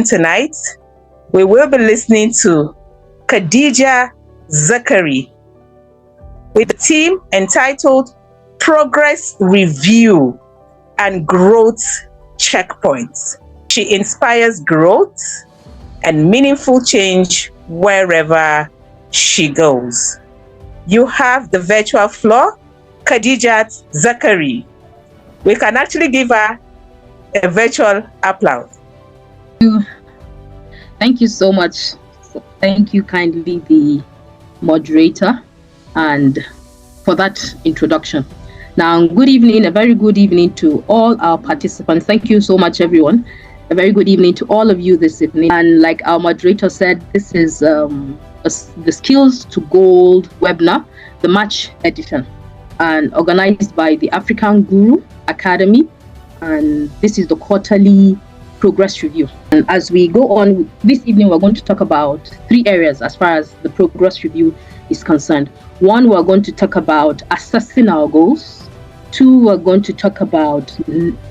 Tonight, we will be listening to Khadija Zakari with a theme entitled Progress Review and Growth Checkpoints. She inspires growth and meaningful change wherever she goes. You have the virtual floor, Khadija Zakari. We can actually give her a virtual applause. Thank you so much. Thank you kindly, the moderator, and for that introduction. Now, good evening, a very good evening to all our participants. Thank you so much, everyone. A very good evening to all of you this evening. And like our moderator said, this is the Skills to Gold webinar, the March edition, and organized by the African Guru Academy. And this is the quarterly progress review. And as we go on this evening, we're going to talk about 3 areas as far as the progress review is concerned. 1, we're going to talk about assessing our goals. 2, we're going to talk about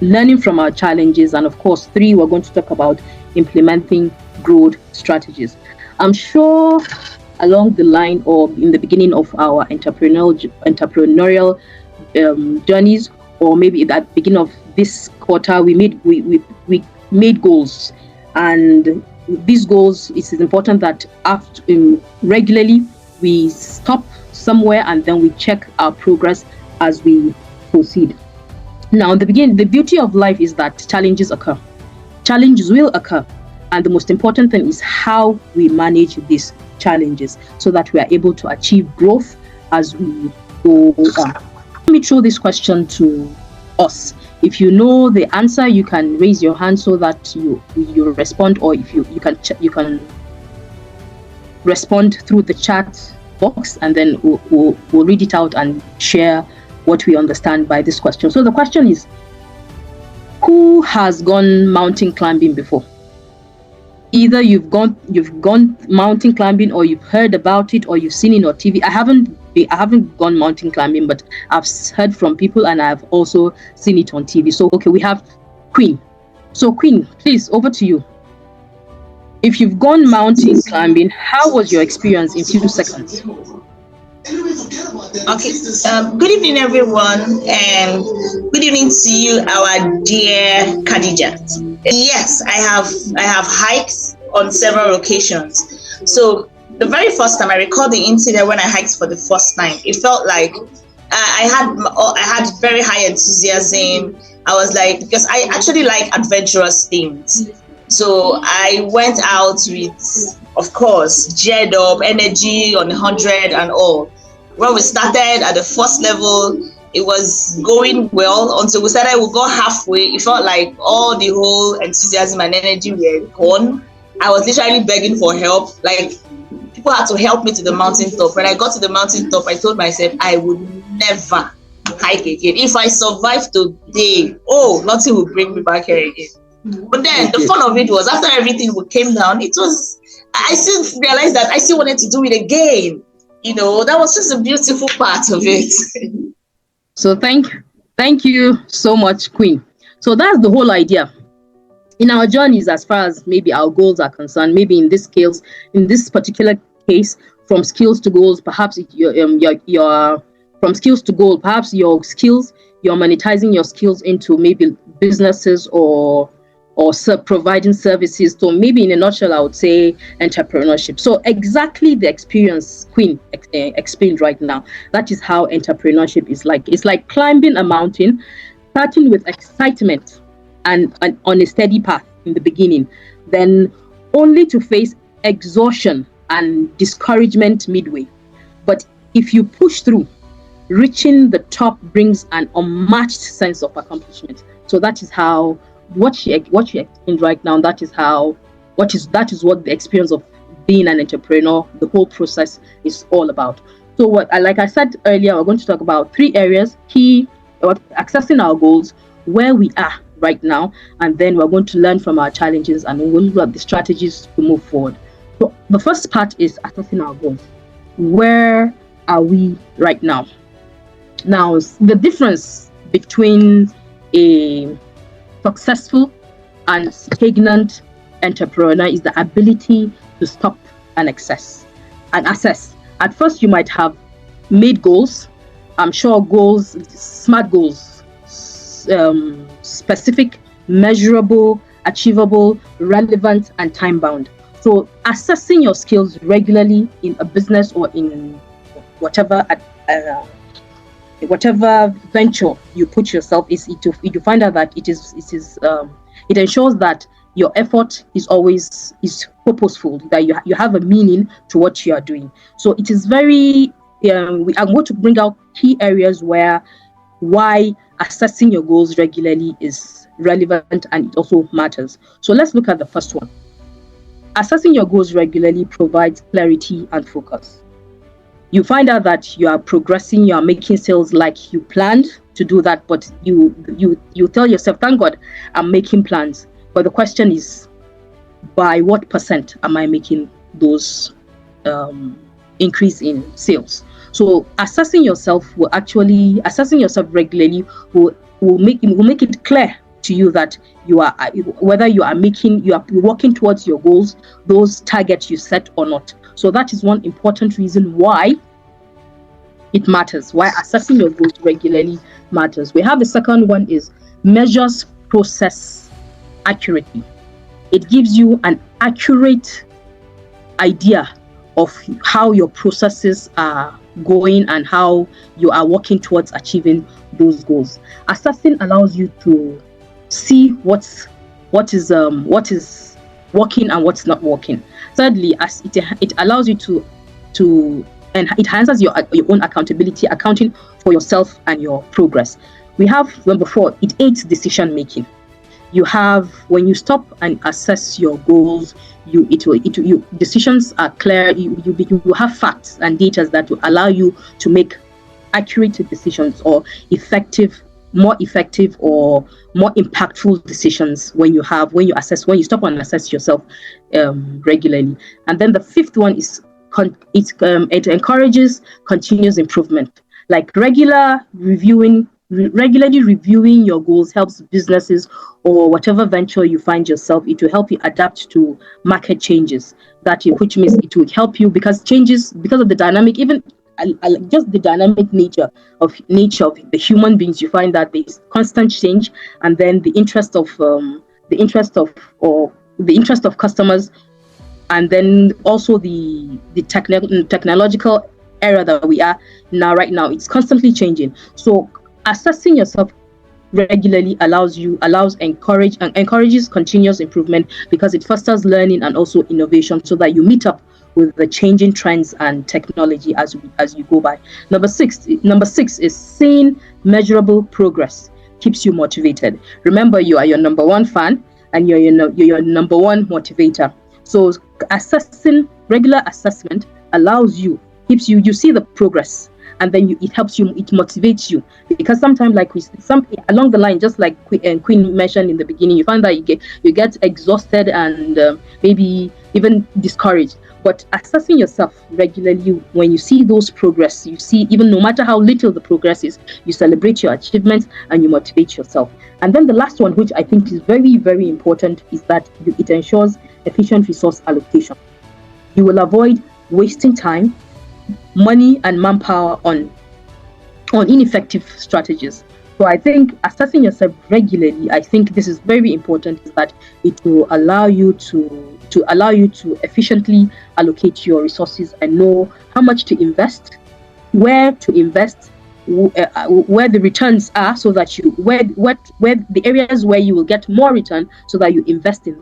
learning from our challenges. And of course, 3, we're going to talk about implementing growth strategies. I'm sure along the line or in the beginning of our entrepreneurial journeys, or maybe at the beginning of this quarter, we made goals. And these goals, it is important that after regularly we stop somewhere and then we check our progress as we proceed. Now, in the beginning, the beauty of life is that challenges occur. Challenges will occur. And the most important thing is how we manage these challenges so that we are able to achieve growth as we go on. Let me throw this question to us. If you know the answer, you can raise your hand so that you respond, or if you can respond through the chat box, and then we'll read it out and share what we understand by this question. So the question is, who has gone mountain climbing before? Either you've gone mountain climbing, or you've heard about it, or you've seen it on TV. I haven't gone mountain climbing, but I've heard from people and I've also seen it on TV. So okay, we have Queen. So Queen, please, over to you. If you've gone mountain climbing, how was your experience in few seconds? Okay, good evening everyone, and good evening to you, our dear Khadija. Yes, I have hiked on several occasions. So the very first time, I recall the incident when I hiked for the first time. It felt like I had very high enthusiasm. I was like, because I actually like adventurous things. So I went out with, of course, geared up, energy on 100 and all. When we started at the first level, it was going well until we got halfway. It felt like all the whole enthusiasm and energy were gone. I was literally begging for help. Like, people had to help me to the mountain top. When I got to the mountain top, I told myself I would never hike again. If I survive today, nothing will bring me back here again. But then the fun of it was, after everything came down, I still realized that I still wanted to do it again. You know, that was just a beautiful part of it. So thank you so much, Queen. So that's the whole idea. In our journeys, as far as maybe our goals are concerned, maybe in this particular case, from skills to goals, perhaps you're from skills to goal, perhaps your skills, you're monetizing your skills into maybe businesses or providing services. So maybe in a nutshell, I would say entrepreneurship. So exactly the experience Queen explained right now. That is how entrepreneurship is like. It's like climbing a mountain, starting with excitement and on a steady path in the beginning, then only to face exhaustion and discouragement midway. But if you push through, reaching the top brings an unmatched sense of accomplishment. So that is how what she explained right now. That is what the experience of being an entrepreneur, the whole process is all about. So like I said earlier, we're going to talk about 3 areas: key, accessing our goals, where we are right now, and then we're going to learn from our challenges and we'll look at the strategies to move forward. So the first part is assessing our goals. Where are we right now? Now, the difference between a successful and stagnant entrepreneur is the ability to stop and assess. At first, you might have made goals. I'm sure goals, smart goals, specific, measurable, achievable, relevant, and time-bound. So assessing your skills regularly in a business or in whatever venture you put yourself is to find out that it ensures that your effort is always purposeful, that you have a meaning to what you are doing. So it is very I'm going to bring out key areas why assessing your goals regularly is relevant and it also matters. So let's look at the first one. Assessing your goals regularly provides clarity and focus. You find out that you are progressing, you are making sales like you planned to do that, but you tell yourself, thank God, I'm making plans. But the question is, by what percent am I making those increase in sales? So assessing yourself regularly will make it clear to you that you are working towards your goals, those targets you set or not. So that is one important reason why it matters, why assessing your goals regularly matters. We have the second one is measures process accurately. It gives you an accurate idea of how your processes are going and how you are working towards achieving those goals. Assessing allows you to see what is working and what's not working. Thirdly, as it allows you to and it enhances your own accountability, accounting for yourself and your progress. We have number 4, it aids decision making. You have, when you stop and assess your goals, decisions are clear. You have facts and data that will allow you to make accurate decisions or more effective or more impactful decisions when you stop and assess yourself regularly. And then the fifth one is it encourages continuous improvement. Like regularly reviewing your goals helps businesses or whatever venture you find yourself. It will help you adapt to market changes. Which means it will help you because of the dynamic, even just the dynamic nature of the human beings. You find that there is constant change, and then the interest of customers, and then also the technological era that we are right now. It's constantly changing. So assessing yourself regularly encourages continuous improvement because it fosters learning and also innovation, so that you meet up with the changing trends and technology as you go by. Number six is seeing measurable progress keeps you motivated. Remember, you are your number one fan and you're your number one motivator. So regular assessment keeps you see the progress, and then it motivates you, because sometimes along the line, just like Queen mentioned in the beginning, you find that you get exhausted and maybe even discouraged. But assessing yourself regularly, when you see those progress, you see, even no matter how little the progress is, you celebrate your achievements and you motivate yourself. And then the last one, which I think is very, very important, is that it ensures efficient resource allocation. You will avoid wasting time, money, and manpower on ineffective strategies. So I think assessing yourself regularly, I think this is very important, is that it will allow you to efficiently allocate your resources and know how much to invest, where to invest, where the returns are, so that where the areas where you will get more return, so that you invest in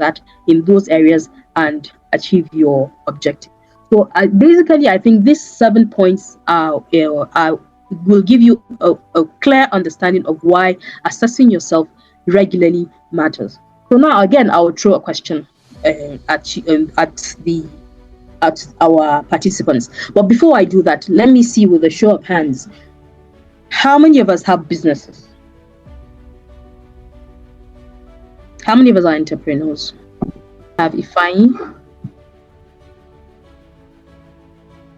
those areas and achieve your objective. So basically, I think these 7 points will give you a clear understanding of why assessing yourself regularly matters. So now, again, I will throw a question at our participants. But before I do that, let me see with a show of hands, how many of us have businesses? How many of us are entrepreneurs? Have Ifeanyi?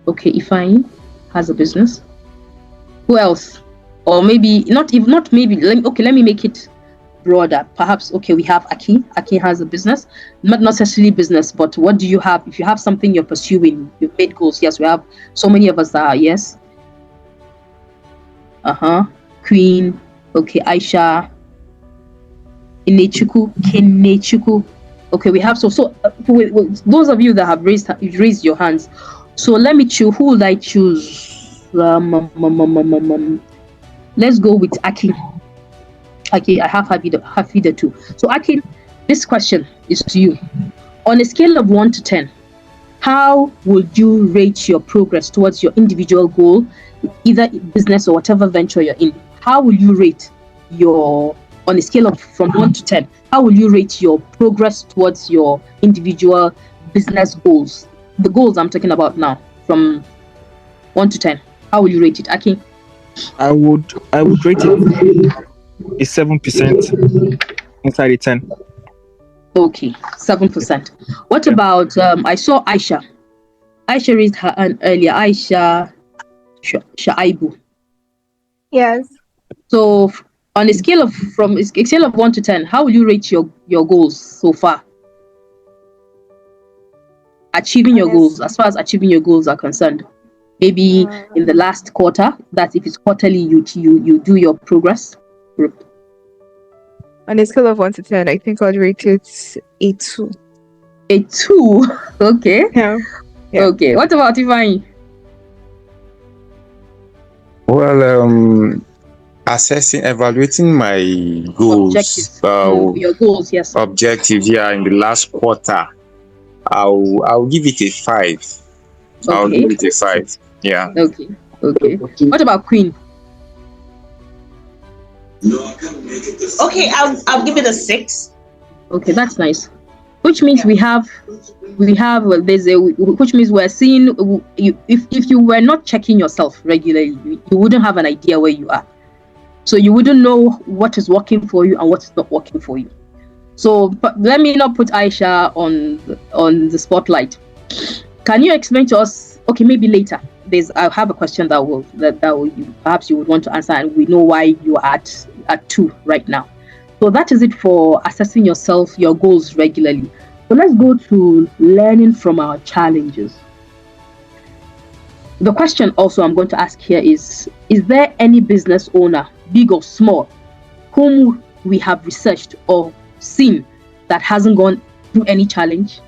Okay, Ifeanyi has a business. Who else? Or maybe not maybe. Let me make it broader. Perhaps, okay, we have Aki. Aki has a business, not necessarily business, but what do you have? If you have something you're pursuing, you've made goals. Yes, we have so many of us are, yes. Queen, okay, Aisha, Kinechuku. Okay, we have those of you that have raised your hands. So let me choose. Who will I choose? Let's go with Aki. Aki, I have Hafida too. So Aki, this question is to you. On a scale of 1 to 10, how would you rate your progress towards your individual goal, either business or whatever venture you're in? How will you rate on a scale of from 1 to 10, how will you rate your progress towards your individual business goals? The goals I'm talking about now, from 1 to 10. How will you rate it, Aki? I would rate it a 7% inside a 10. Okay, 7%. What about I saw Aisha. Aisha raised her hand earlier. Aisha Shaibu. Yes. So on a scale of 1 to 10, how will you rate your goals so far? Achieving your goals, as far as achieving your goals are concerned. Maybe in the last quarter, that if it's quarterly, you do your progress. On a scale of 1 to 10, I think I'd rate it a 2. A 2? Okay. Yeah. Okay. What about Ifeanyi? Well, evaluating my goals. Objectives. Your goals, yes. Objectives, in the last quarter, I'll give it a 5. Okay. I'll give it a 5. Yeah. Okay. What about Queen? Okay, I'll give it a 6. Okay, that's nice. Which means which means we're seeing if you were not checking yourself regularly, you wouldn't have an idea where you are. So you wouldn't know what is working for you and what is not working for you. So, but let me not put Aisha on the spotlight. Can you explain to us? Okay, maybe later. I have a question that will perhaps you would want to answer, and we know why you are at 2 right now. So that is it for assessing yourself, your goals regularly. So let's go to learning from our challenges. The question also I'm going to ask here is there any business owner, big or small, whom we have researched or seen that hasn't gone through any challenge?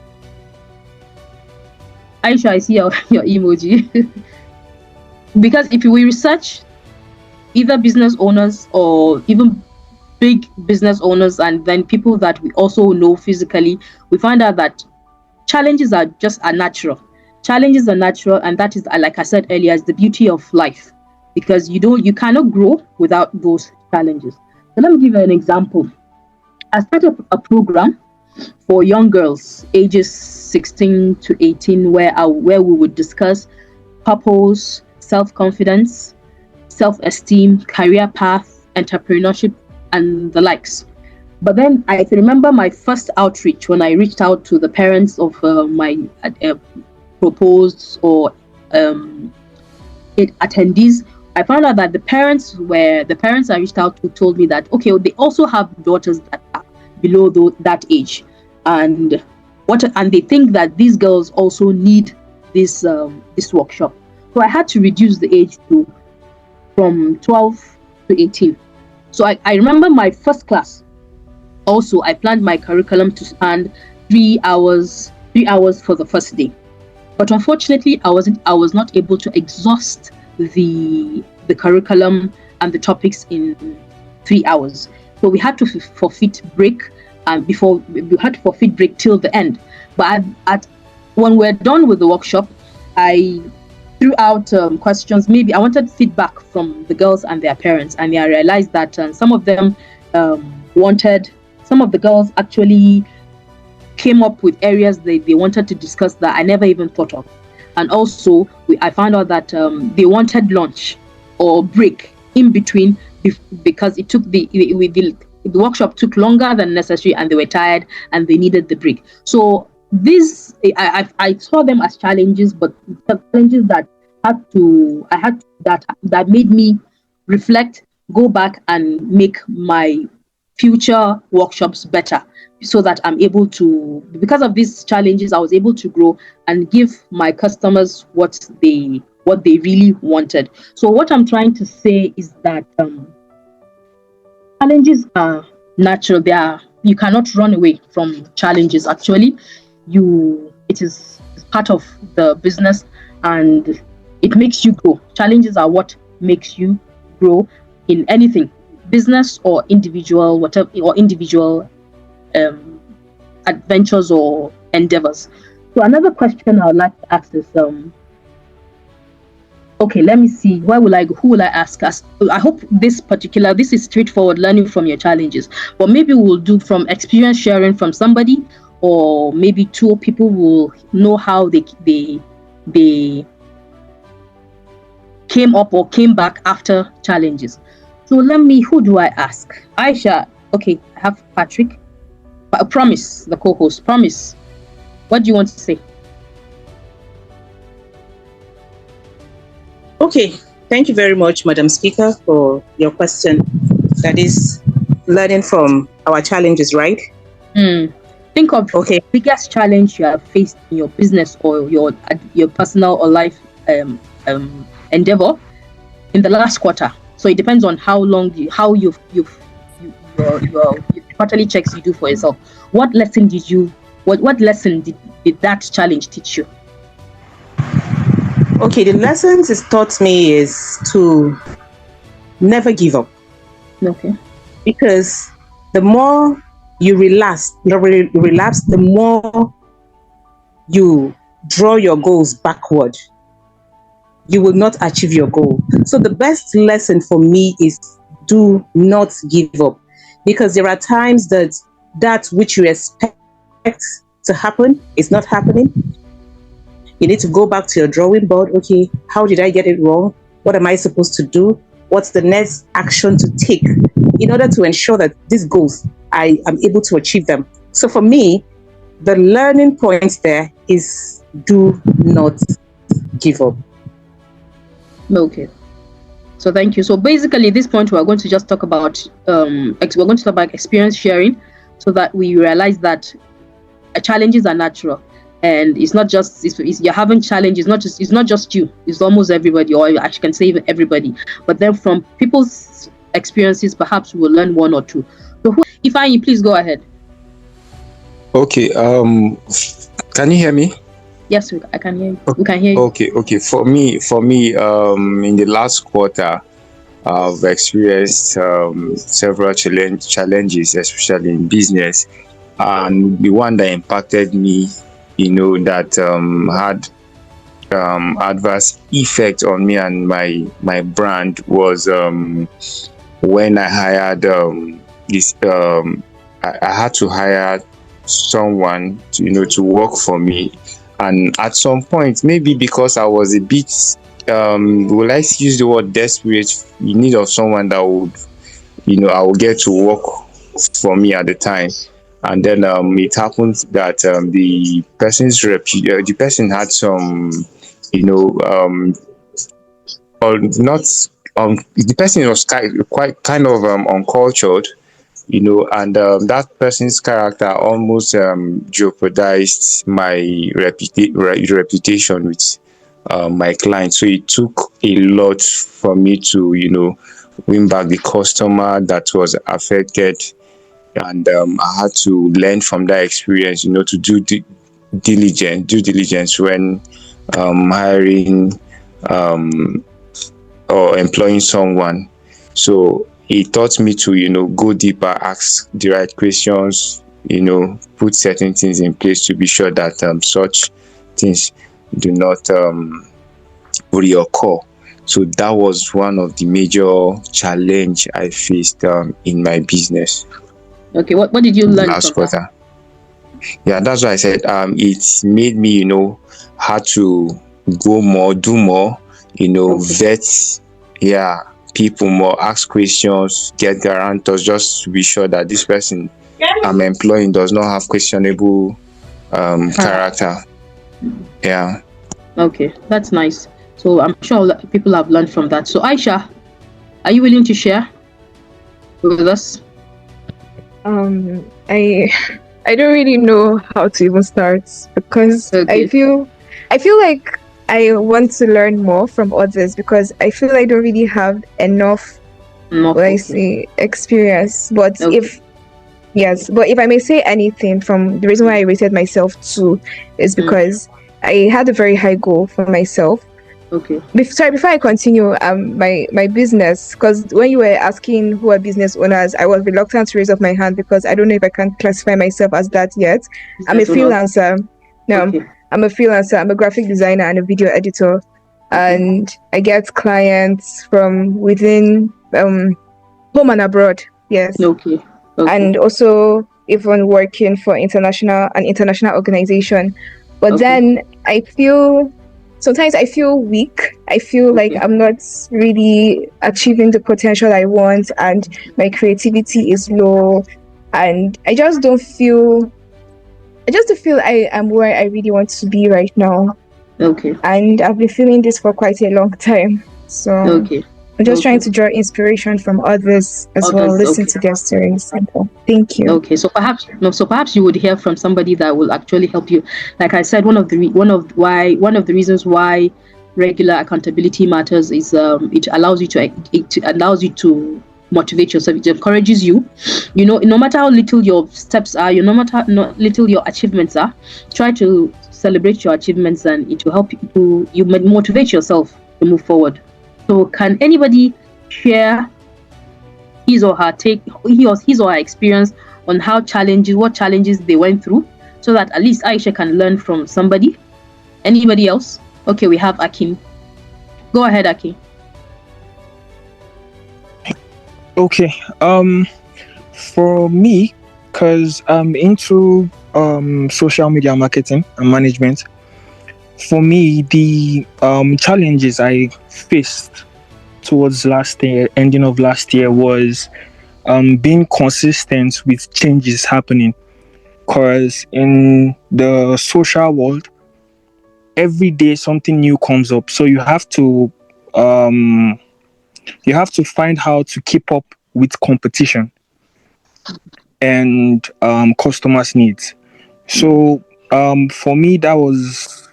Aisha, I see your emoji. Because if we research either business owners or even big business owners and then people that we also know physically, we find out that challenges are natural. Challenges are natural, and that is, like I said earlier, is the beauty of life, because you cannot grow without those challenges. So let me give you an example. I started a program for young girls ages 16 to 18 where we would discuss purpose, self-confidence, self-esteem, career path, entrepreneurship, and the likes. But then I remember my first outreach when I reached out to the parents of my proposed or attendees. I found out that the parents I reached out to told me that, okay, they also have daughters that are below that age, and they think that these girls also need this workshop. So I had to reduce the age from 12 to 18. So I remember my first class. Also, I planned my curriculum to span 3 hours for the first day. But unfortunately, I was not able to exhaust the curriculum and the topics in 3 hours. So we had to forfeit break, and we had to forfeit break till the end. But when we're done with the workshop, I threw out questions. Maybe I wanted feedback from the girls and their parents, and I realized that some of them some of the girls actually came up with areas they wanted to discuss that I never even thought of. And also, I found out that they wanted lunch or break in between because it took the workshop took longer than necessary, and they were tired and they needed the break. So I saw them as challenges, but challenges that that made me reflect, go back and make my future workshops better, so that I'm able to, because of these challenges, I was able to grow and give my customers what they really wanted. So what I'm trying to say is that challenges are natural. You cannot run away from challenges. Actually, it is part of the business, and it makes you grow. Challenges are what makes you grow in anything, business or individual, whatever, or individual adventures or endeavors. So another question I would like to ask is, okay, let me see. Who will I ask? I hope this is straightforward, learning from your challenges. But maybe we'll do from experience sharing from somebody, or maybe two people will know how they came up or came back after challenges. So who do I ask? Aisha. Okay, I have Patrick. Promise, the co-host. Promise, what do you want to say? Okay, thank you very much, Madam Speaker, for your question. That is learning from our challenges, right? Think of the biggest challenge you have faced in your business or your personal or life endeavor in the last quarter. So it depends on how your quarterly checks you do for yourself. What lesson did that challenge teach you? Okay, the lessons it taught me is to never give up. Okay. Because the more you relapse, the more you draw your goals backward, you will not achieve your goal. So the best lesson for me is do not give up. Because there are times that which you expect to happen is not happening. You need to go back to your drawing board. Okay, how did I get it wrong? What am I supposed to do? What's the next action to take in order to ensure that these goals, I am able to achieve them? So for me, the learning point there is do not give up. Okay. So thank you. So basically, at this point, we're going to just talk about experience sharing, so that we realize that challenges are natural, and it's not just you're having challenges. It's not just you. It's almost everybody, or I can say even everybody. But then from people's experiences, perhaps we'll learn one or two. So, Ifeanyi, please go ahead. Okay. Can you hear me? Yes, I can hear you. We can hear you. Okay. For me, in the last quarter, I've experienced several challenges, especially in business, and the one that impacted me, that had adverse effect on me and my brand was when I hired I had to hire someone to work for me. And at some point, maybe because I was a bit, will I use the word desperate, in need of someone that would, I would get to work for me at the time. And then it happened that the person had some, the person was quite kind of uncultured, and that person's character almost jeopardized my reputation with my client. So it took a lot for me to, win back the customer that was affected. And I had to learn from that experience, to do due diligence when hiring or employing someone. So it taught me to, go deeper, ask the right questions, put certain things in place to be sure that such things do not reoccur. So that was one of the major challenge I faced in my business. Okay, what did you learn last from quarter? Yeah, that's why I said it made me, how to go more, do more, vet, people more, ask questions, get guarantors, just to be sure that this person I'm employing does not have questionable character. Yeah. Okay, that's nice. So I'm sure people have learned from that. So Aisha, are you willing to share with us? I I don't really know how to even start because Okay. I feel like I want to learn more from others because I feel I don't really have enough, Not what I okay. say, experience. But Okay. if I may say anything, from the reason why I rated myself 2 is because I had a very high goal for myself. Okay. Before I continue, my business, because when you were asking who are business owners, I was reluctant to raise up my hand because I don't know if I can classify myself as that yet. I'm a Business owner. freelancer. No, Okay. I'm a freelancer. I'm a graphic designer and a video editor, and I get clients from within home and abroad. Yes, Okay. Okay. and also even working for an international organization. But Okay. then sometimes I feel weak. I feel like Okay. I'm not really achieving the potential I want, and my creativity is low, and I just don't feel I am where I really want to be right now. Okay. And I've been feeling this for quite a long time. So Okay. I'm just Okay. trying to draw inspiration from others as well, Others, listen okay. to their stories. Simple. Thank you. Okay, so perhaps you would hear from somebody that will actually help you. Like I said, one of the reasons why regular accountability matters is it allows you to motivate yourself. It encourages you. You know, no matter how little your steps are, no matter how little your achievements are, try to celebrate your achievements, and it will help you motivate yourself to move forward. So, can anybody share his or her experience on what challenges they went through, so that at least Aisha can learn from somebody? Anybody else? Okay, we have Akin. Go ahead, Akin. Okay. For me, because I'm into social media marketing and management, for me the challenges I faced towards ending of last year, was being consistent with changes happening. Because in the social world, every day something new comes up, so you have to find how to keep up with competition and customers' needs. So for me, that was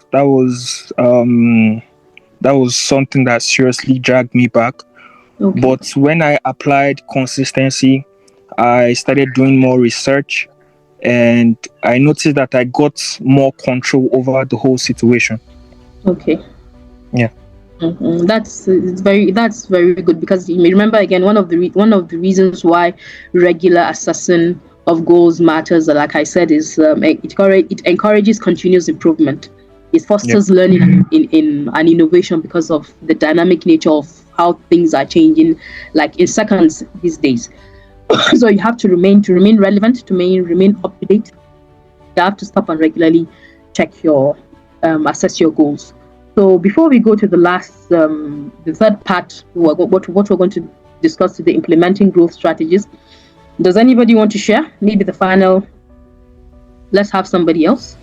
something that seriously dragged me back. Okay. But when I applied consistency, I started doing more research, and I noticed that I got more control over the whole situation. Okay. Yeah. That's very good, because you may remember again, one of the reasons why regular assessing of goals matters, like I said, is it encourages continuous improvement. It fosters learning and innovation, because of the dynamic nature of how things are changing, like in seconds these days. So you have to remain relevant, to remain up to date. You have to stop and regularly check your assess your goals. So before we go to the third part, what we're going to discuss today, implementing growth strategies. Does anybody want to share? Maybe the final. Let's have somebody else.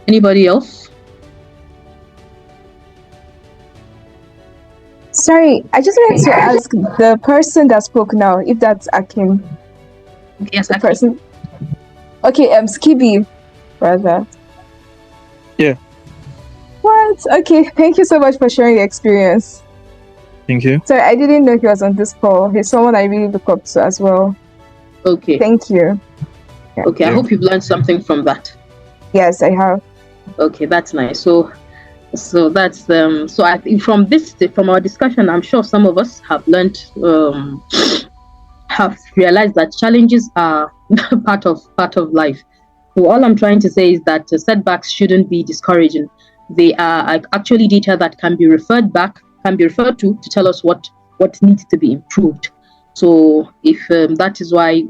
Anybody else? Sorry, I just wanted to ask the person that spoke now, if that's Akin. Yes, The Akin. person. Okay, Skibby, rather. Yeah. What? Okay, thank you so much for sharing your experience. Thank you. Sorry, I didn't know he was on this call. He's someone I really look up to as well. Okay. Thank you. Yeah. Okay, I hope you've learned something from that. Yes, I have. Okay, that's nice. So that's so I think from our discussion, I'm sure some of us have learned, have realized that challenges are part of life. So all I'm trying to say is that setbacks shouldn't be discouraging. They are actually data that can be referred to tell us what needs to be improved. So if that is why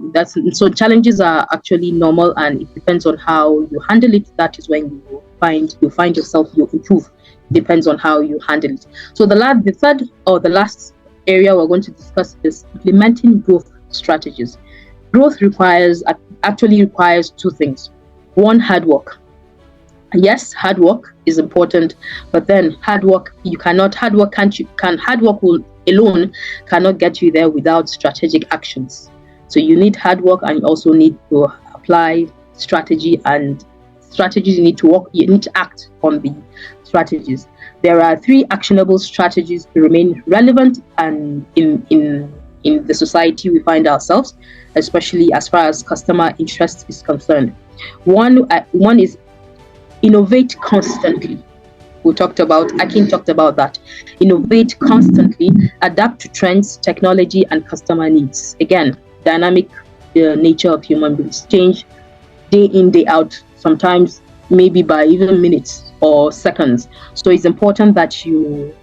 so challenges are actually normal, and it depends on how you handle it. That is when you find yourself, you improve. It depends on how you handle it. So the third or the last area we're going to discuss is implementing growth strategies. Growth actually requires two things. One, hard work. Yes, hard work is important, but then hard work will alone cannot get you there without strategic actions. So you need hard work, and you also need to apply strategy, and strategies you need to act on the strategies. There are 3 actionable strategies to remain relevant and in the society we find ourselves, especially as far as customer interest is concerned. One is innovate constantly. Akin talked about that. Innovate constantly, adapt to trends, technology, and customer needs. Again, dynamic nature of human beings, change day in, day out, sometimes maybe by even minutes or seconds. So it's important that you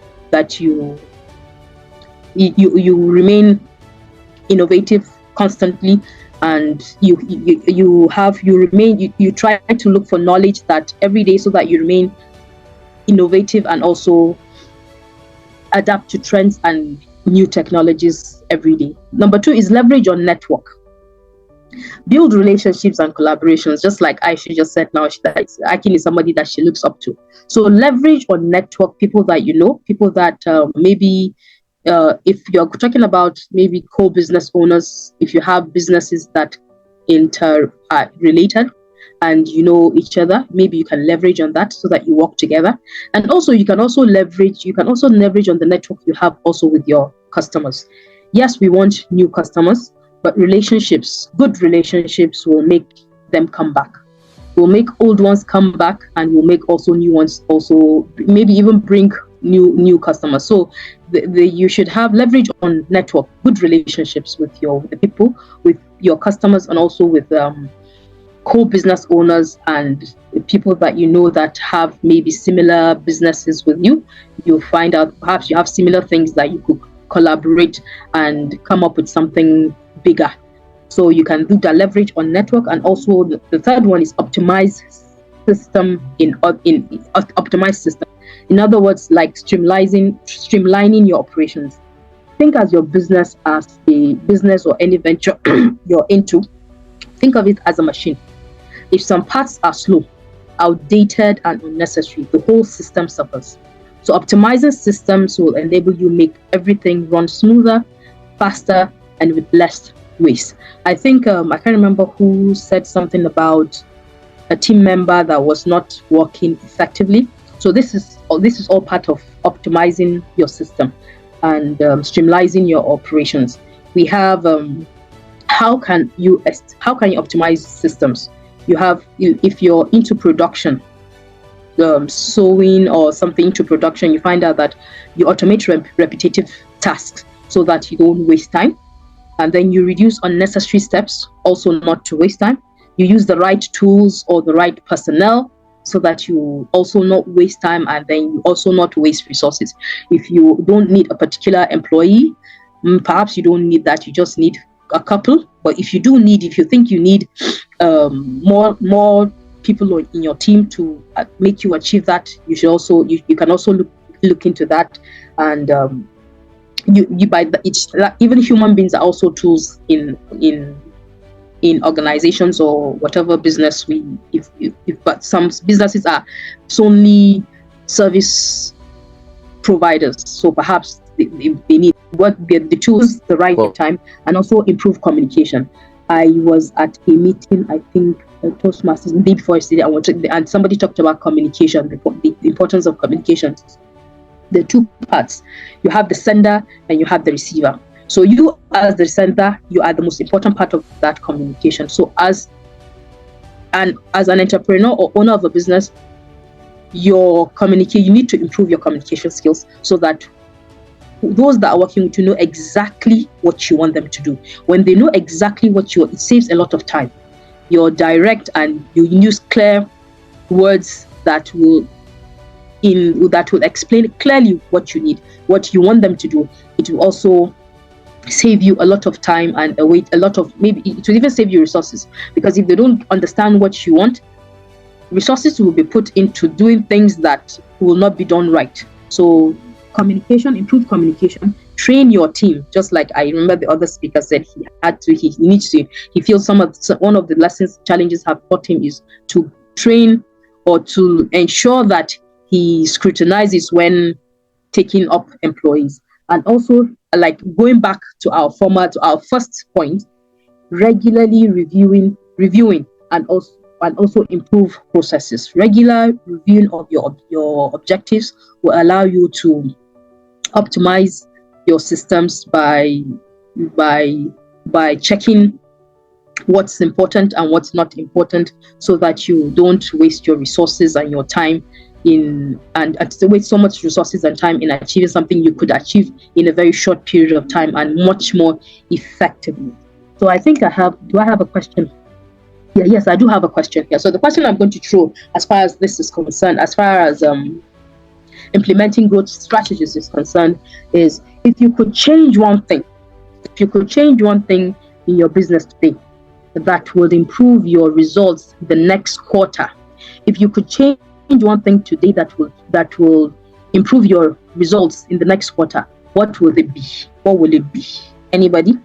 remain innovative constantly, and you try to look for knowledge that every day, so that you remain innovative and also adapt to trends and new technologies every day. Number 2 is leverage your network. Build relationships and collaborations, just like Aisha just said now, that Akin is somebody that she looks up to. So leverage on network, people that you know, people that maybe if you're talking about maybe co-business owners, if you have businesses that are related and you know each other, maybe you can leverage on that so that you work together. And also you can also leverage on the network you have also with your customers. Yes, we want new customers, but good relationships will make them come back. Will make old ones come back, and will make also new ones also, maybe even bring new customers. So you should have leverage on network, good relationships with the people, with your customers, and also with co-business owners and people that you know that have maybe similar businesses with you. You'll find out perhaps you have similar things that you could collaborate and come up with something bigger. So you can do that, leverage on network. And also the third one is optimize system. In other words, like streamlining your operations. Think as your business as a business or any venture you're into. Think of it as a machine. If some parts are slow, outdated, and unnecessary, the whole system suffers. So optimizing systems will enable you make everything run smoother, faster, and with less waste. I think I can't remember who said something about a team member that was not working effectively. So this is all part of optimizing your system and streamlining your operations. We have how can you optimize systems? You have, if you're into production, sewing or something into production, you find out that you automate repetitive tasks so that you don't waste time, and then you reduce unnecessary steps, also not to waste time. You use the right tools or the right personnel so that you also not waste time, and then you also not waste resources. If you don't need a particular employee, perhaps you don't need that, you just need a couple. But if you think you need more people in your team to make you achieve that, you should also you can also look into that. And even human beings are also tools in organizations or whatever business but some businesses are solely service providers, so perhaps they need the tools, the right time, and also improve communication. I was at a meeting, I think Toastmasters, the day before yesterday, and somebody talked about communication, the importance of communication. There are 2 parts. You have the sender and you have the receiver. So you, as the sender, you are the most important part of that communication. So as an entrepreneur or owner of a business, you need to improve your communication skills so that those that are working with you know exactly what you want them to do. When they know exactly it saves a lot of time. You're direct and you use clear words that will explain clearly what you need, what you want them to do. It will also save you a lot of time and maybe it will even save you resources, because if they don't understand what you want, resources will be put into doing things that will not be done right. So improve communication, train your team. Just like I remember the other speaker said, he feels one of the challenges have taught him is to train or to ensure that he scrutinizes when taking up employees. And also, like going back to our first point, regularly reviewing and also improve processes. Regular reviewing of your objectives will allow you to optimize your systems by checking what's important and what's not important, so that you don't waste your resources and your time in and waste so much resources and time in achieving something you could achieve in a very short period of time and much more effectively. So I think I have a question? Yeah, yes, I do have a question here. So the question I'm going to throw, as far as this is concerned, as far as implementing growth strategies is concerned, is if you could change one thing in your business today that would improve your results the next quarter. If you could change one thing today that will improve your results in the next quarter, what will it be? What will it be? Anybody?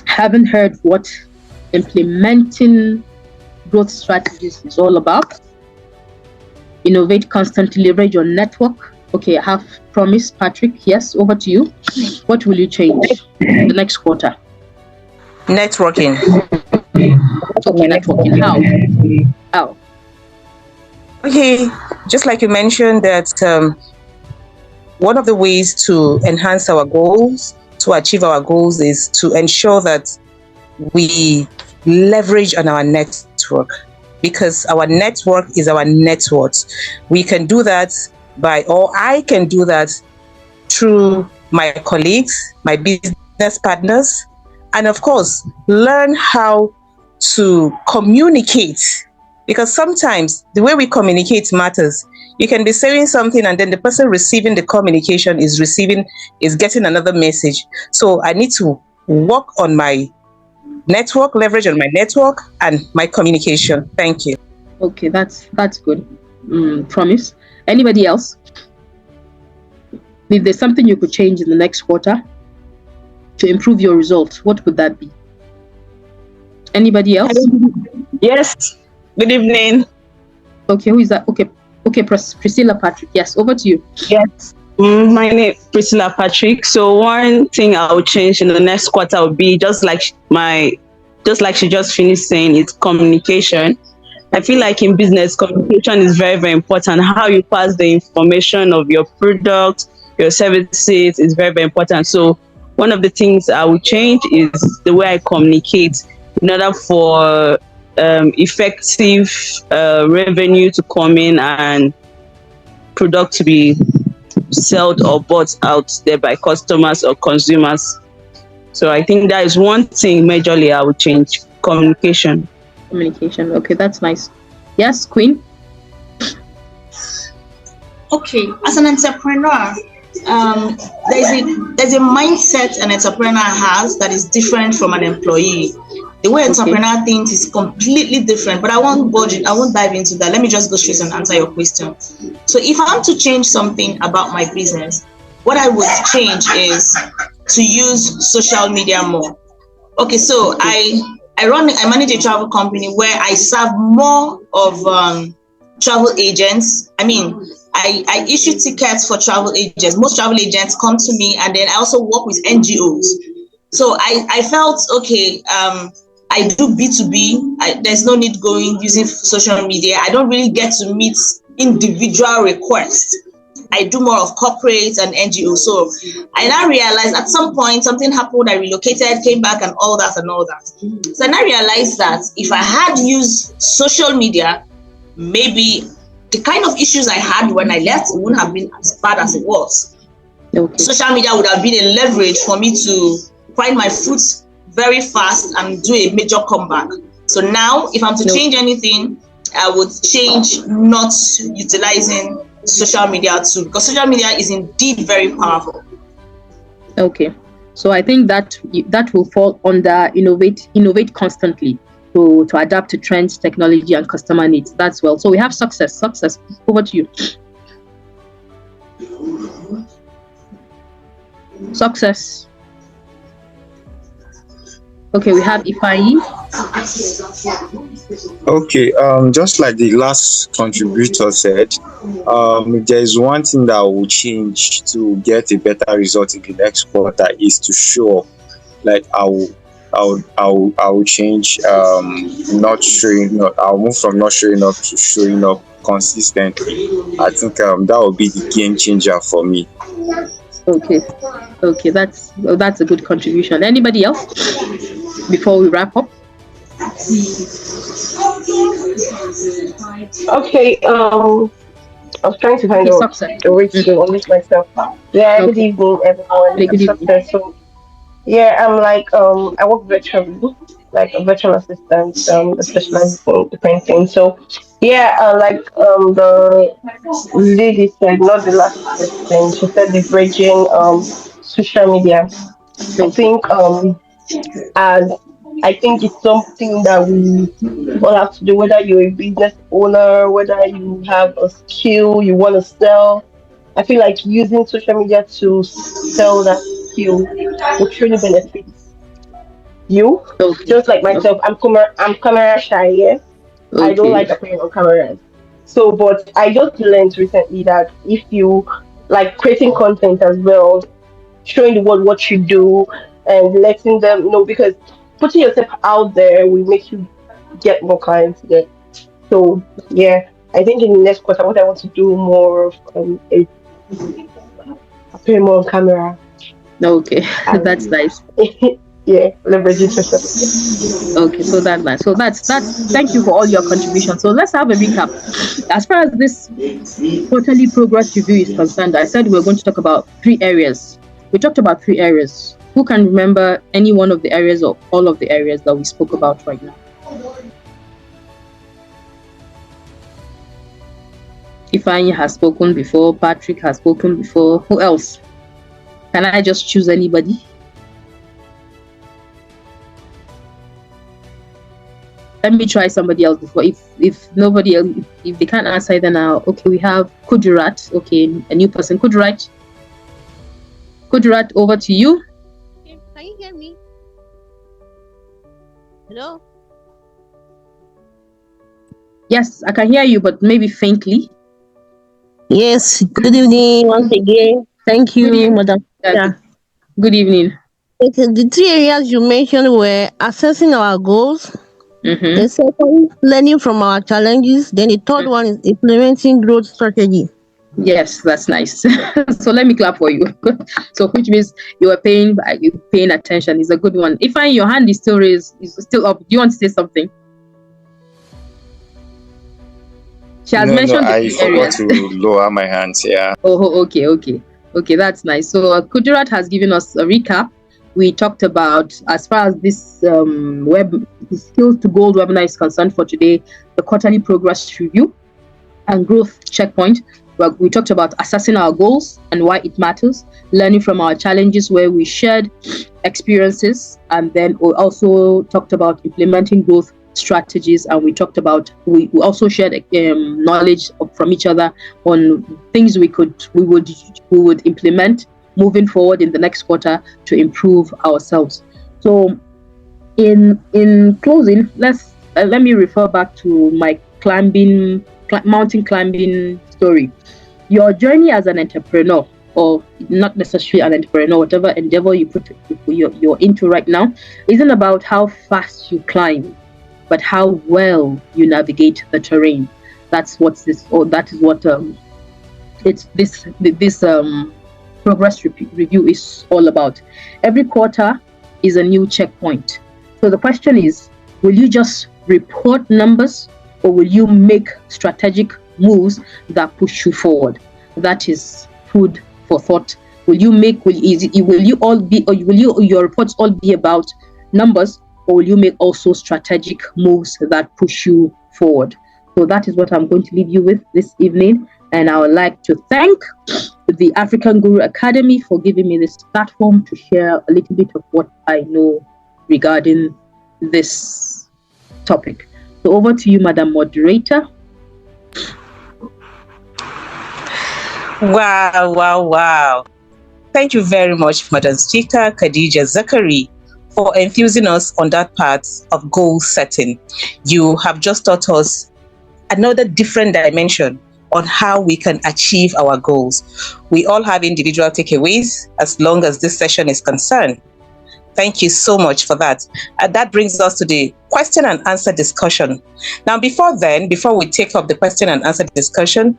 Haven't heard what implementing growth strategies is all about. Innovate constantly, leverage your network. Okay, I have promised Patrick. Yes, over to you. What will you change the next quarter? Networking. Okay, networking. How? Okay, just like you mentioned that one of the ways to enhance our goals, to achieve our goals, is to ensure that we leverage on our network, because our network is our net worth. We can do that I can do that through my colleagues, my business partners, and of course, learn how to communicate, because sometimes the way we communicate matters. You can be saying something and then the person receiving the communication is getting another message. So I need to work on my network, leverage on my network and my communication. Thank you. Okay, that's good. Promise. Anybody else? If there's something you could change in the next quarter to improve your results, what would that be? Anybody else? Yes. Good evening. Okay, who is that? Okay, Priscilla Patrick. Yes, over to you. Yes. My name is Priscilla Patrick. So one thing I would change in the next quarter would be just like she just finished saying, it's communication. I feel like in business, communication is very, very important. How you pass the information of your product, your services is very, very important. So one of the things I would change is the way I communicate in order for effective revenue to come in and product to be sold or bought out there by customers or consumers. So I think that is one thing majorly I would change: communication. Okay, that's nice. Yes, Queen. Okay, as an entrepreneur, there's a mindset an entrepreneur has that is different from an employee. The way entrepreneur thinks is completely different, but I won't dive into that. Let me just go straight and answer your question. So if I want to change something about my business, what I would change is to use social media more. Okay, so I manage a travel company where I serve more of travel agents. I mean, I issue tickets for travel agents. Most travel agents come to me, and then I also work with NGOs. So I felt, okay, I do B2B. There's no need using social media. I don't really get to meet individual requests. I do more of corporate and NGO. So I now realized at some point something happened. I relocated, came back, and all that. So I now realized that if I had used social media, maybe the kind of issues I had when I left, it wouldn't have been as bad as it was. Okay. Social media would have been a leverage for me to find my foot very fast and do a major comeback. So now, if I'm to change anything, I would change not utilizing social media too, because social media is indeed very powerful. Okay, so I think that will fall under innovate constantly to adapt to trends, technology, and customer needs. That's well. So we have success. Over to you. Success. Okay, we have Ifai. Okay, just like the last contributor said, if there is one thing that will change to get a better result in the next quarter is to show up. Like I will change not showing up. I'll move from not showing up to showing up consistently. I think that will be the game changer for me. Okay, that's a good contribution. Anybody else before we wrap up? Okay, I was trying to find out the way to unleash myself. Yeah, good evening, everyone. Good evening. So, yeah, I'm like I work virtually, like a virtual assistant, specialized in different things. So, yeah, the lady said, not the last person. She said leveraging social media. I think as I think it's something that we all have to do, whether you're a business owner, whether you have a skill you want to sell. I feel like using social media to sell that skill would truly benefit you. Just like myself, I'm camera shy, yeah. I don't like appearing on cameras. So, but I just learned recently that if you like creating content as well, showing the world what you do and letting them know, because putting yourself out there will make you get more clients there. So yeah, I think in the next quarter what I want to do more of is appear more on camera. Okay, that's nice. Yeah, leveraging social. Okay, so that's nice. So that's thank you for all your contributions. So let's have a recap. As far as this quarterly progress review is concerned, I said we're going to talk about 3 areas. We talked about 3 areas. Who can remember any one of the areas or all of the areas that we spoke about right now? Ifeanyi has spoken before. Patrick has spoken before. Who else? Can I just choose anybody? Let me try somebody else before. If nobody else, if they can't answer, then okay, we have Kudirat. Okay, a new person. Kudirat, over to you. Can you hear me? Hello? Yes, I can hear you, but maybe faintly. Yes, good evening once again. Thank you, Madam. Yeah. Good evening. Okay, the 3 areas you mentioned were assessing our goals, the second, learning from our challenges, then the third one is implementing growth strategy. Yes, that's nice. So let me clap for you. So which means you are paying attention. It's a good one. If your hand is still raised, is still up. Do you want to say something? She has mentioned I forgot to lower my hands. Yeah. Oh, okay. That's nice. So Kudirat has given us a recap. We talked about, as far as this Skills to Gold webinar is concerned for today, the quarterly progress review and growth checkpoint. We talked about assessing our goals and why it matters, learning from our challenges where we shared experiences, and then we also talked about implementing growth strategies, and we talked about we also shared knowledge from each other on things we would implement moving forward in the next quarter to improve ourselves. So in closing, let me refer back to my mountain climbing story. Your journey as an entrepreneur, or not necessarily an entrepreneur, whatever endeavor you're into right now, isn't about how fast you climb, but how well you navigate the terrain. That's what this progress review is all about. Every quarter is a new checkpoint. So the question is, will you just report numbers, or will you make strategic moves that push you forward? That is food for thought. Will your reports all be about numbers, or will you make also strategic moves that push you forward? So that is what I'm going to leave you with this evening. And I would like to thank the African Guru Academy for giving me this platform to share a little bit of what I know regarding this topic. So over to you, Madam Moderator. Wow. Thank you very much, Madam Speaker Khadija Zakari, for enthusing us on that part of goal setting. You have just taught us another different dimension on how we can achieve our goals. We all have individual takeaways as long as this session is concerned. Thank you so much for that. And that brings us to the question and answer discussion. Now, before we take up the question and answer discussion,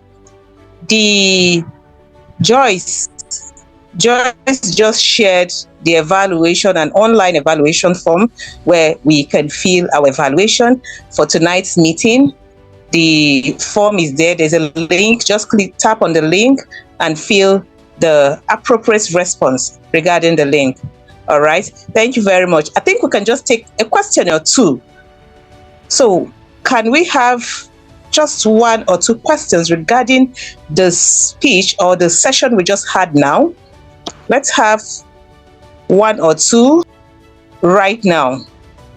Joyce just shared the evaluation and online evaluation form where we can fill our evaluation for tonight's meeting. The form is there. There's a link. Just tap on the link and fill the appropriate response regarding the link. All right. Thank you very much. I think we can just take a question or two. So can we have just one or two questions regarding the speech or the session we just had now? Let's have one or two right now.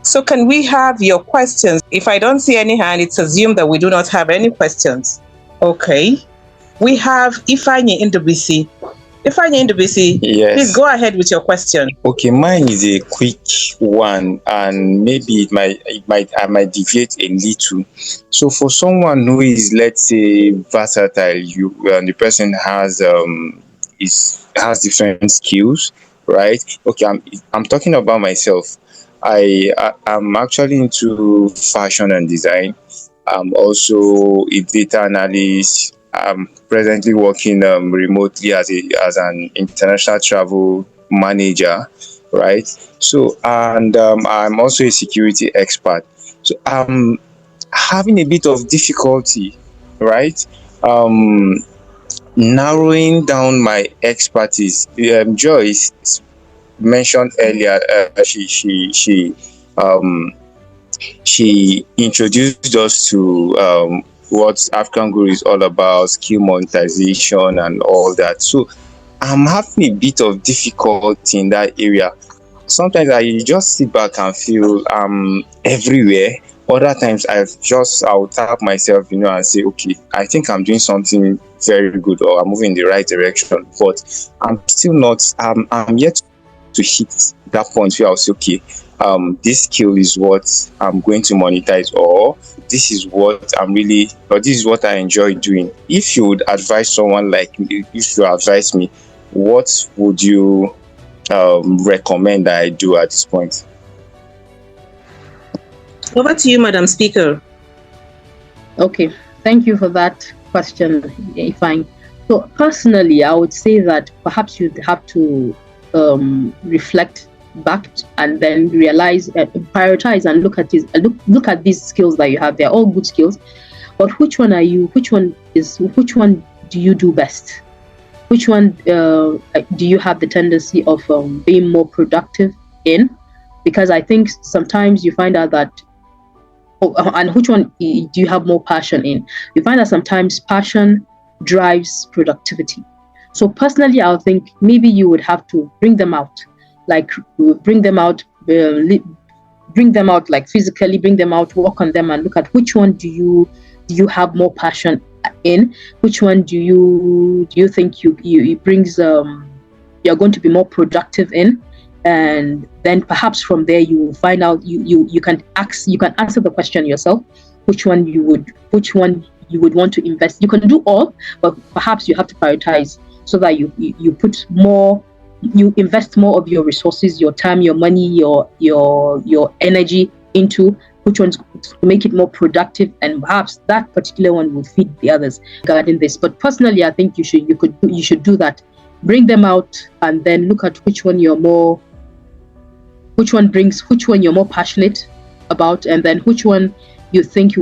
So can we have your questions? If I don't see any hand, it's assumed that we do not have any questions. Okay. We have Ifeanyi Ndubisi. Ifeanyi Ndubisi, Yes. please go ahead with your question. Okay, mine is a quick one, and maybe I might deviate a little. So for someone who is, let's say, versatile, the person has different skills, right? Okay, I'm talking about myself. I'm actually into fashion and design. I'm also a data analyst. I'm presently working remotely as an international travel manager, right? So, and I'm also a security expert. So I'm having a bit of difficulty, right? Narrowing down my expertise. Joyce mentioned earlier, she introduced us to what African Guru is all about, skill monetization and all that. So I'm having a bit of difficulty in that area. Sometimes I just sit back and feel I'm everywhere. Other times I'll tap myself, and say, okay, I think I'm doing something very good, or I'm moving in the right direction, but I'm still not, I'm yet to hit that point where I'll say, okay, this skill is what I'm going to monetize, or this is what this is what I enjoy doing. If you would advise someone like me, if you advise me, what would you recommend that I do at this point? Over to you, Madam Speaker. Okay, thank you for that question, Ifeanyi. So personally, I would say that perhaps you'd have to reflect back and then realize, prioritize and look at this. Look at these skills that you have. They're all good skills, but which one do you do best? Which one do you have the tendency of being more productive in? Because I think sometimes you find out that, and which one do you have more passion in? You find that sometimes passion drives productivity. So personally, I would think maybe you would have to bring them out, like physically bring them out, work on them, and look at which one do you have more passion in, which one do you think you brings you're going to be more productive in, and then perhaps from there you will find out you can answer the question yourself, which one you would want to invest. You can do all, but perhaps you have to prioritize so that you put more, you invest more of your resources, your time, your money, your energy into which ones to make it more productive, and perhaps that particular one will feed the others regarding this. But personally, I think you should do that. Bring them out and then look at which one you're more passionate about, and then which one you think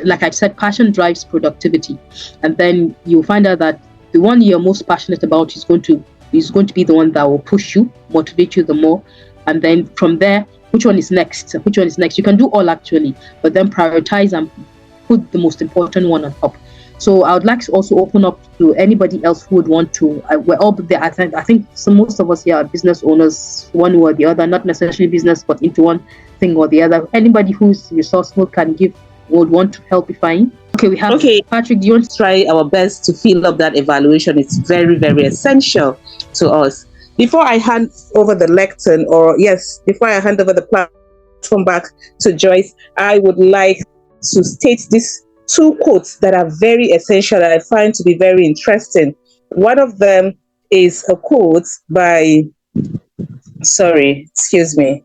like I said, passion drives productivity, and then you'll find out that the one you're most passionate about is going to be the one that will push you, motivate you the more, and then from there, which one is next? You can do all actually, but then prioritize and put the most important one on top. So I would like to also open up to anybody else who would want to. We're all there. I think most of us here are business owners, one way or the other, not necessarily business, but into one thing or the other. Anybody who's resourceful would want to help Ifeanyi. Okay, we have Patrick. Do you want to try our best to fill up that evaluation? It's very, very essential to us. Before I hand over the lectern, before I hand over the platform back to Joyce, I would like to state these two quotes that are very essential that I find to be very interesting. One of them is a quote by, excuse me.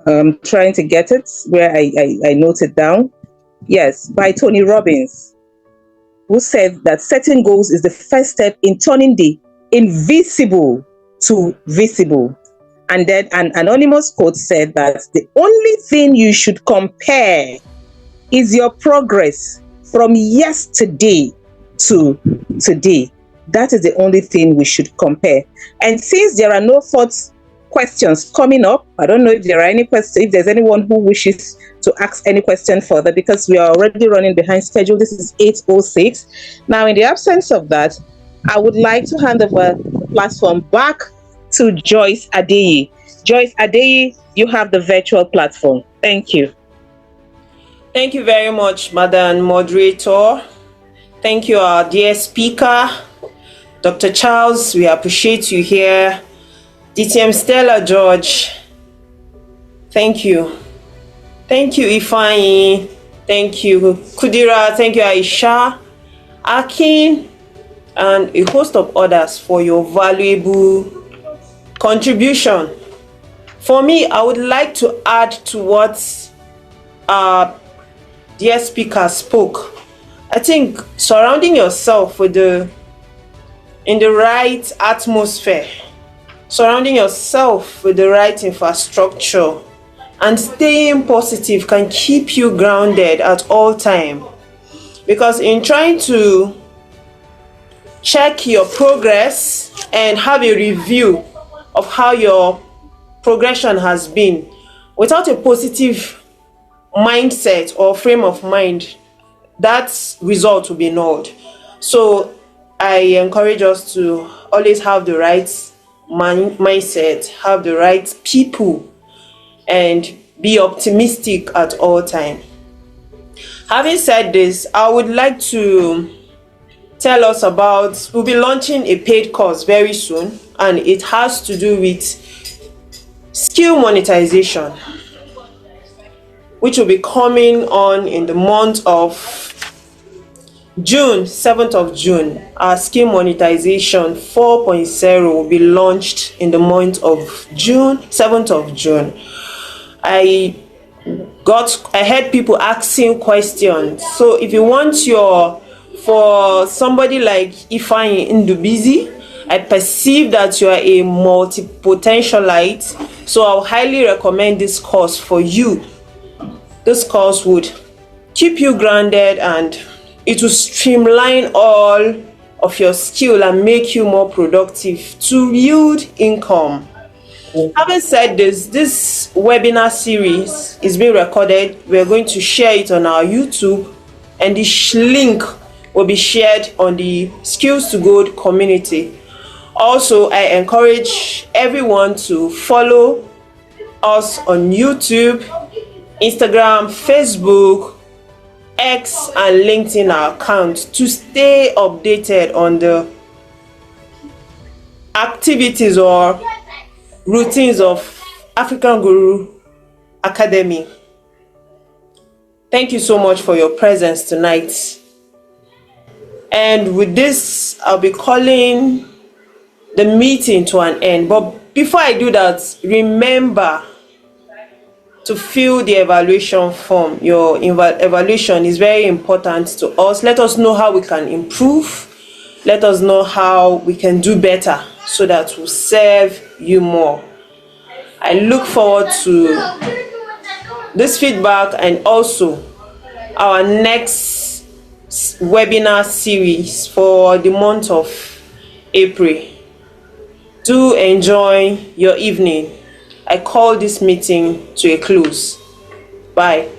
I'm trying to get it where I note it down. Yes, by Tony Robbins, who said that setting goals is the first step in turning the invisible to visible. And then an anonymous quote said that the only thing you should compare is your progress from yesterday to today. That is the only thing we should compare. And since there are no fourth questions coming up, I don't know if there are any questions, if there's anyone who wishes to ask any question further, because we are already running behind schedule. This is 8:06. Now, in the absence of that, I would like to hand over the platform back to Joyce Adeyi. Joyce Adeyi, you have the virtual platform. Thank you. Thank you very much, Madam Moderator. Thank you, our dear speaker, Dr. Charles. We appreciate you here. DTM Stella George, thank you. Thank you, Ifeanyi. Thank you, Kudira. Thank you, Aisha, Akin, and a host of others for your valuable contribution. For me, I would like to add to what our dear speaker spoke. I think surrounding yourself in the right atmosphere, surrounding yourself with the right infrastructure, and staying positive can keep you grounded at all time. Because in trying to check your progress and have a review of how your progression has been, without a positive mindset or frame of mind, that result will be nulled. So I encourage us to always have the right mindset, have the right people, and be optimistic at all time. Having said this, I would like to tell us about, we'll be launching a paid course very soon, and it has to do with skill monetization, which will be coming on in the month of June, 7th of June. Our skill monetization 4.0 will be launched in the month of June, 7th of June. I heard people asking questions. So if you want for somebody like Ifeanyi Ndubizi, I perceive that you are a multi-potentialite. So I'll highly recommend this course for you. This course would keep you grounded, and it will streamline all of your skill and make you more productive to yield income. Having said this webinar series is being recorded. We're going to share it on our YouTube, and the link will be shared on the Skills to Gold community. Also, I encourage everyone to follow us on YouTube, Instagram, Facebook, X, and LinkedIn account to stay updated on the activities or routines of African Guru Academy. Thank you so much for your presence tonight. And with this, I'll be calling the meeting to an end. But before I do that, remember to fill the evaluation form. Your evaluation is very important to us. Let us know how we can improve. Let us know how we can do better so that we'll serve you more. I look forward to this feedback and also our next webinar series for the month of April. Do enjoy your evening. I call this meeting to a close. Bye.